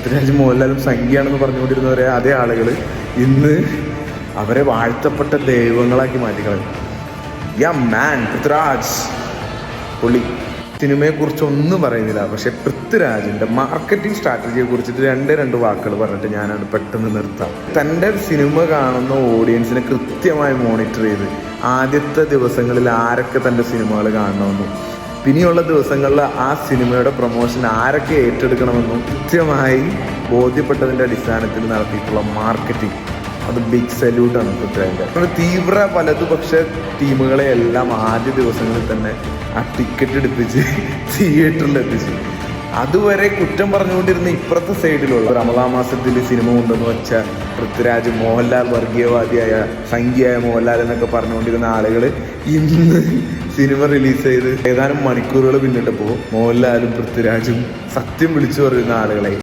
പൃഥ്വിരാജ് മോഹൻലാലും സംഖ്യയാണെന്ന് പറഞ്ഞുകൊണ്ടിരുന്നവരെ അതേ ആളുകൾ ഇന്ന് അവരെ വാഴ്ത്തപ്പെട്ട ദൈവങ്ങളാക്കി മാറ്റിക്കളയും. യാ മാൻ പൃഥ്വിരാജ് പുള്ളി. സിനിമയെക്കുറിച്ച് ഒന്നും പറയുന്നില്ല, പക്ഷെ പൃഥ്വിരാജിൻ്റെ മാർക്കറ്റിംഗ് സ്ട്രാറ്റജിയെ കുറിച്ചിട്ട് രണ്ട് വാക്കുകൾ പറഞ്ഞിട്ട് ഞാനത് പെട്ടെന്ന് നിർത്താം. തൻ്റെ സിനിമ കാണുന്ന ഓഡിയൻസിനെ കൃത്യമായി മോണിറ്റർ ചെയ്ത് ആദ്യത്തെ ദിവസങ്ങളിൽ ആരൊക്കെ തൻ്റെ സിനിമകൾ കാണണമെന്നും പിന്നെയുള്ള ദിവസങ്ങളിൽ ആ സിനിമയുടെ പ്രൊമോഷൻ ആരൊക്കെ ഏറ്റെടുക്കണമെന്നും കൃത്യമായി ബോധ്യപ്പെട്ടതിൻ്റെ അടിസ്ഥാനത്തിൽ നടത്തിയിട്ടുള്ള മാർക്കറ്റിംഗ്, അത് ബിഗ് സല്യൂട്ടാണ് പൃഥ്വിരാജിൻ്റെ. തീവ്ര വലതുപക്ഷ ടീമുകളെ എല്ലാം ആദ്യ ദിവസങ്ങളിൽ തന്നെ ആ ടിക്കറ്റ് എടുപ്പിച്ച് തിയേറ്ററിൽ എത്തിച്ചു. അതുവരെ കുറ്റം പറഞ്ഞുകൊണ്ടിരുന്ന ഇപ്പുറത്തെ സൈഡിലുള്ള റമദാൻ മാസത്തിൽ സിനിമ കൊണ്ടെന്ന് വെച്ച പൃഥ്വിരാജ്, മോഹൻലാൽ വർഗീയവാദിയായ സംഖ്യയായ മോഹൻലാൽ എന്നൊക്കെ പറഞ്ഞുകൊണ്ടിരുന്ന ആളുകൾ ഇന്ന് സിനിമ റിലീസ് ചെയ്ത് ഏതാനും മണിക്കൂറുകൾ പിന്നിട്ടപ്പോൾ മോഹൻലാലും പൃഥ്വിരാജും സത്യം വിളിച്ചു പറയുന്ന ആളുകളെ